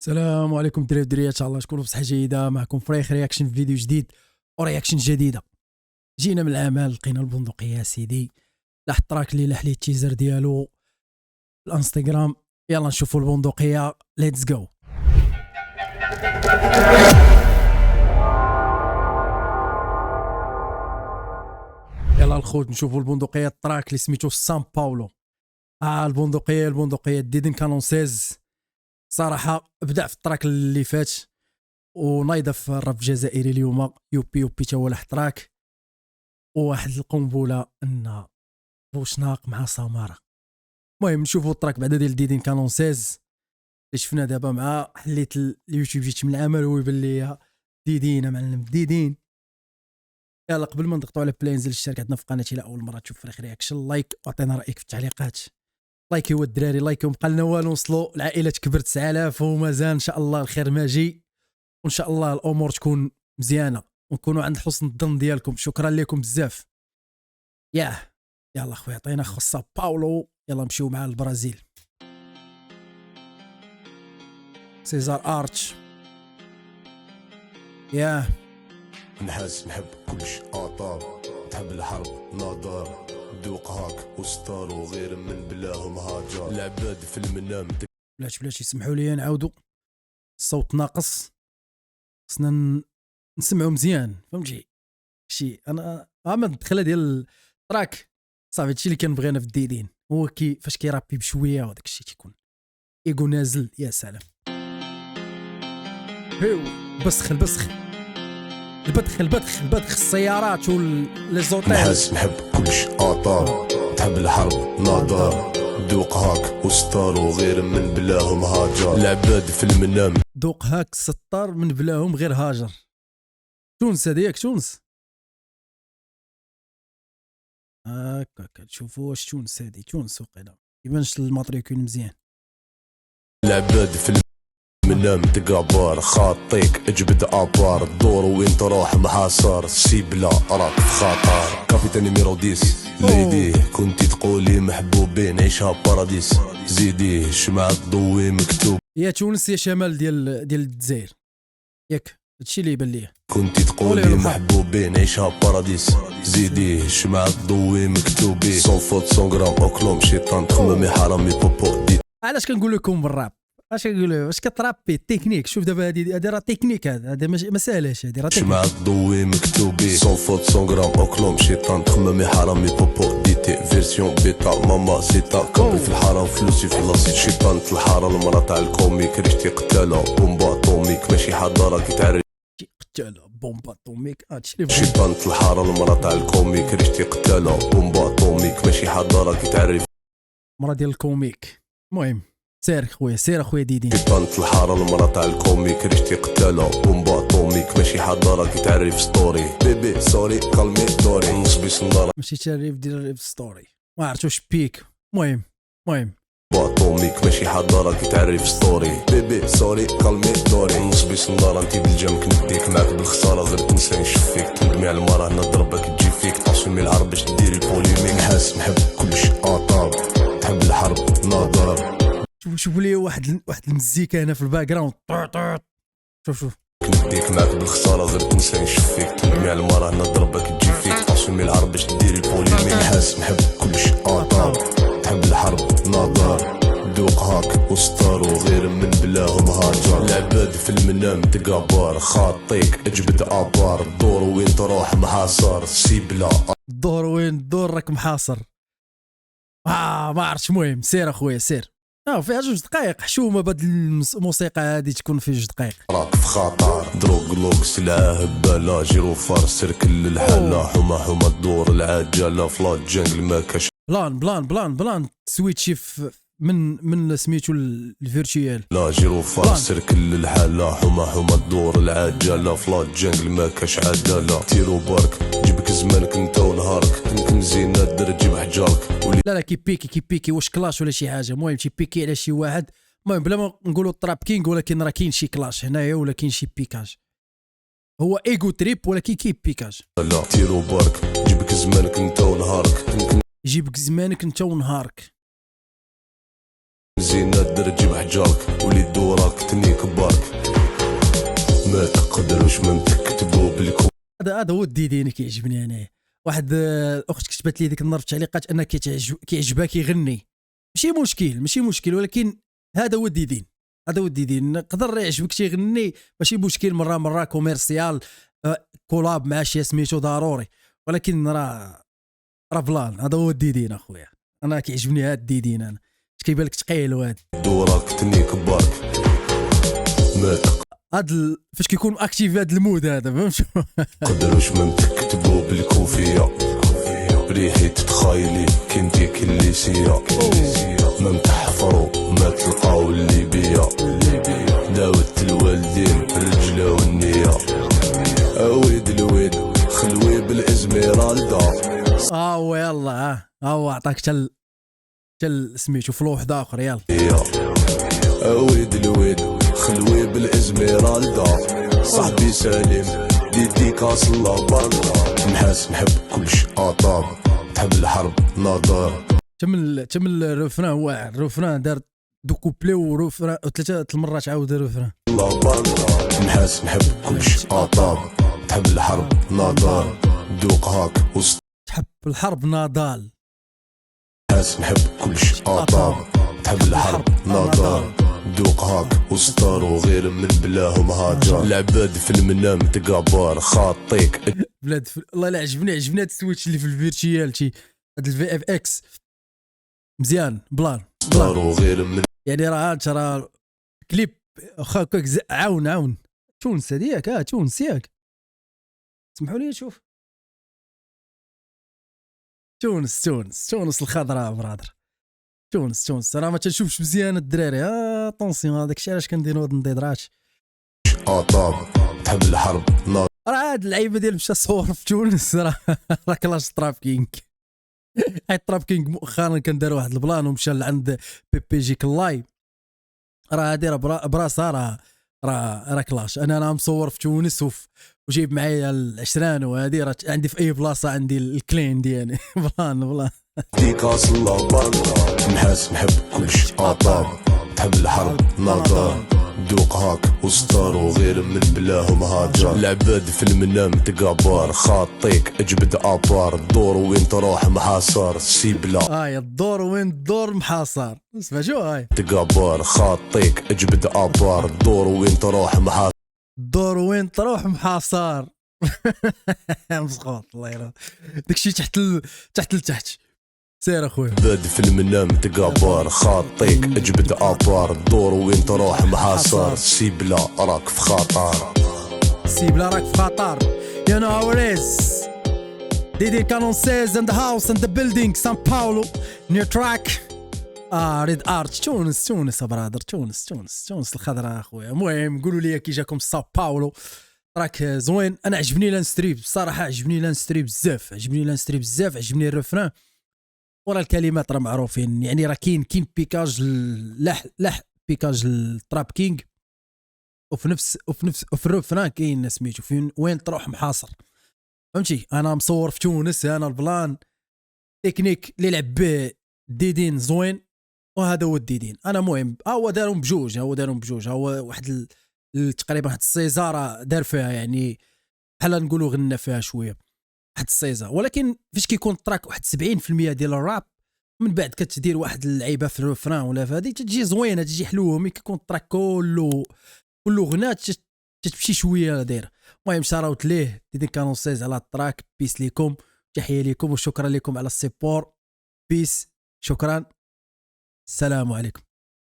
السلام عليكم الدراري والدريات، ان شاء الله تكونوا بصحه جيده. معكم فريخ رياكشن في فيديو جديد ورياكشن جديده. جينا من العمل لقينا البندقيه يا سيدي، لاح التراك اللي لاح ليه التيزر ديالو في الانستغرام. يلا نشوفوا البندقيه، ليتس جو. يلا الخوت نشوفوا البندقيه، التراك اللي سميتو سان باولو. البندقيه ديدن كانون 16 صراحه بدا في التراك اللي فات ونايضه في الراب الجزائري اليوم. يوبي تا هو لاح تراك وواحد القنبله ان بوشناق مع سماره. المهم نشوفوا التراك بعدا ديال ديدين كانون 16 اللي شفنا دابا مع حليت اليوتيوب. جيت من العمل ويبان لي ديدين معلم ديدين. يلا قبل ما نضغطوا على بلاي نزل اشترك عندنا في قناتي لا اول مره تشوف فريق رياكشن، لايك واعطينا رايك في التعليقات. لايك هو الدراري، لايك وبقى لنا والو نوصلوا العائله تكبر 9000 ومازال ان شاء الله الخير ماجي، وان شاء الله الامور تكون مزيانه ونكونوا عند حسن الظن ديالكم. شكرا لكم بزاف. يلا خويا عطينا خاصه باولو. يلا نمشيو مع البرازيل. سيزار ارتش نحس نحب كلش اطار، تحب الحرب ناظر دوق هاك وستار وغير من بلاهم هاجر العباد في المنام. بلاش يسمحوا لي نعاودوا، الصوت ناقص، خصنا نسمعوا مزيان فهمتي. شي انا ما الدخله ديال التراك صافي. هادشي اللي كنبغي انا في الديدين هو فاش كيرابي بشويه وداك الشيء تيكون ايغو نازل. يا سلام هيو بسخ البدخ السيارات ولي زوطيل. نحس نحب كلش اطار، تحب الحرب ناظر دوق هاك وستار وغير من بلاهم هاجر العباد في المنام. دوق هاك ستار من بلاهم غير هاجر. تونس هذيك تونس. هاكا تشوفوا واش تونس هادي. تونس وقيلا يبانش الماتريكول مزيان. العباد في المنام تقابر خاطيك اجبد ابار الدور وين تروح محاصر سيبلا راك في خطر. كابيتان نيميرو 10 ليدي كنتي تقولي محبوبين عيشها باراديس زيديه شمعة ضوي مكتوب. يا تونس يا شمال ديال الجزائر ياك هادشي اللي يبان ليا. كنتي تقولي محبوبين عيشها باراديس زيديه شمعة ضوي مكتوبي سون فوت سون غرام اوكلوم شيطان تخممي حرامي بوبو دي. علاش كنقول لكم بالراب؟ اش كنقولوا واش كترابي التكنيك؟ شوف دابا هادي راه تكنيك، هذا ما ساهلاش، هادي راه تكنيك. شمعة ضوي مكتوبي سون فوت سون غرام اوكلوم شيطان تخممي حرامي بوبو ديتي فيرسيون بيتا ماما سيتا كابري في الحرام فلوسي في لاسيت شيطان الحاره المرا تاع الكوميك ريحتي قتاله بومبا اتوميك ماشي حضاره كيتعرف قتاله بومبا اتوميك. هادشي اللي شيطان الحاره المرا تاع الكوميك ريحتي قتاله بومبا اتوميك ماشي حضاره كيتعرف مرا ديال الكوميك. المهم سير اخويا ديدين. شيطان الحاره المرا تاع الكوميك ريحتي قتاله بومبا اتوميك ماشي حضاره كيتعرف ستوري بيبي سوري كالمي دوري نصبي صناره ماشي تعرف ديال الريف ستوري ما عرفتوش بيك. المهم اتوميك ماشي حضاره كيتعرف ستوري بيبي سوري كالمي دوري نصبي صناره انتي بالجام كنديك معاك بالخساره غير تنسى نشوف فيك تندمي على المراه هنا ضربك تجي فيك تصميم العرب باش ديري البوليميك. نحس نحب كلش اطار تحب الحرب ناظر. شوفوا لي واحد المزيكا هنا في الباك جراوند. شوف كنديك معاك بالخساره غير تنسى نشوف فيك تندمي على المراه هنا ضربك تجي فيك تصميم العرب باش ديري البوليميك. نحس نحب كلش اطار تحب الحرب ناظر دوق هاك وستار وغير من بلاهم هاجر العباد في المنام تقابر خاطيك اجبد ابار الدور وين تروح محاصر سيبلا الدور وين الدور راك محاصر. ما عرفتش. المهم سير اخويا سير. فيها 2 دقائق حشومه بهاد الموسيقى هادي تكون في 2 دقائق. راك في خطر دروغ لوك سلعه هباله جيرو فار سيركل الحاله حما الدور العجله فلا جانجل ما كاش بلان سويتشي من سميتو الفيرتشوال لا جيرو فار سيركل الحاله حما الدور العجله فلا جانجل ما كاش عداله تيرو بارك جيبك زمانك انت ونهارك يمكن زينه دير تجيب حجارك لا كيبيكي واش كلاش ولا شي حاجه. المهم تيبيكي على شي واحد. المهم بلا ما نقولوا التراب كينغ ولكن راه كاين شي كلاش هنايا ولا كاين شي بيكاج. هو ايغو تريب ولكن كاين بيكاج. لا تيرو بارك جيبك زمانك انت ونهارك زينة درجي بحجرك ولي دورك تنيك برك ما تقدروش من تكتبوا بالكم. هذا هو الديدين كيعجبني انا. واحد الاخت كتبت لي ديك النهار في التعليقات انه كيعجبها كيغني. ماشي مشكل ولكن هذا هو الديدين. هذا هو الديدين. نقدر يعجبك تيغني ماشي مشكل، مره كوميرسيال كولاب مع شي سميتو ضروري، ولكن راه بلان. هذا هو الديدين اخويا. انا كيعجبني هاد الديدين. انا اش كيبان لك ثقيل وهذا دورك تنيك برك ما فاش كيكون اكتيف هذا المود هذا فهمت. تقدروش من تكتبوا بالكوفيه ريحي تتخايلي كنتيك الليسيه ما تحفروا ما تلقاو الليبيه داوت الوالدين الرجله والنيه اويد الويد خلوي بالازميرالدا. يلا هو عطاك تل سميتو في واحد اخر. يلا اويد الويد خلوي بالازميرالدا صاحبي سالم ديديكاس لاباندا نحاس نحب كلش اطاب تحب الحرب ناظر. تم الرفران هو الرفران دار دو كوبلي ورفران ثلاثه المرات عاود الرفران لاباندا نحاس نحب كلش اطاب تحب الحرب ناظر دوق هاك وسط تحب الحرب ناضال نحاس نحب كلش اطاب تحب الحرب ناظر دوق هاك وسطار وغير من بلاهم هاجر العباد في المنام تقابر خاطيك بلاد الله لا عجبني هاد السويتش اللي في الفيرتشيالتي هاد الفي اف اكس مزيان بلان وغير من يعني راه كليب واخا عاون تونس هذيك تونس ياك سمحوا لي نشوف تونس الخضراء برادر. تونس راه ما تنشوفش مزيان الدراري. طونسيون هذاك الشيء علاش كنديروا هاد النضيضرات. اطاب تحب الحرب راه هاد اللعيبه ديال مشى صور في تونس راه كلاش ترافكينغ. هاي ترافكينغ مؤخرا كان دار واحد البلان ومشى لعند بي جي كلاي. راه هادي براسها راه كلاش. انا مصور في تونس وجايب معايا العشران وهادي راه عندي في اي بلاصه عندي الكلين ديالي. بلان ديكاس لاباندا نحاس نحب كلش اطاب تحب الحرب ناظر دوق هاك وسطار وغير من بلاهم هاجر العباد في المنام تقابر خاطيك اجبد ابار الدور وين تروح محاصر سيبلا الدور وين تدور محاصر. اسمع شو هاي تقابر خاطيك اجبد ابار الدور وين تروح محاصر الدور وين تروح محاصر. مسقوط الله يرحم داكشي تحت لتحت. سير اخويا باد في المنام تقابر خاطيك اجبد ابار الدور وين تروح محاصر سيبلا راك في خطر You know how it is. Didi Canon says in the house in the building São Paulo near track ريد ارت. تونس برادر تونس الخضراء اخويا. المهم قولوا لي كي جاكم ساو باولو راك زوين. انا عجبني لانستريب بصراحه عجبني لانستريب بزاف عجبني الرفران ورا الكلمات راه معروفين يعني راه كاين بيكاج لح بيكاج التراب كينغ وفي الرفران كاين سميتو فين وين تروح محاصر فهمتي. انا مصور في تونس انا البلان تكنيك اللي لعب به ديدين زوين وهذا هو الديدين. انا مهم هو دارهم بجوج هو واحد تقريبا واحد السيزاره دار فيها يعني بحال نقولوا غنى فيها شويه واحد السيزه، ولكن فاش كيكون تراك واحد 70% ديال الراب من بعد كتدير واحد اللعيبه في الرفران ولا في هذه تجي زوينه تجي حلوه. ملي كيكون التراك كله غنات تمشي شويه دايره. المهم شاراوت ليه ديدين كانون سيز على التراك. بيس ليكم تحيه ليكم وشكرا لكم على السيبور. بيس شكرا السلام عليكم.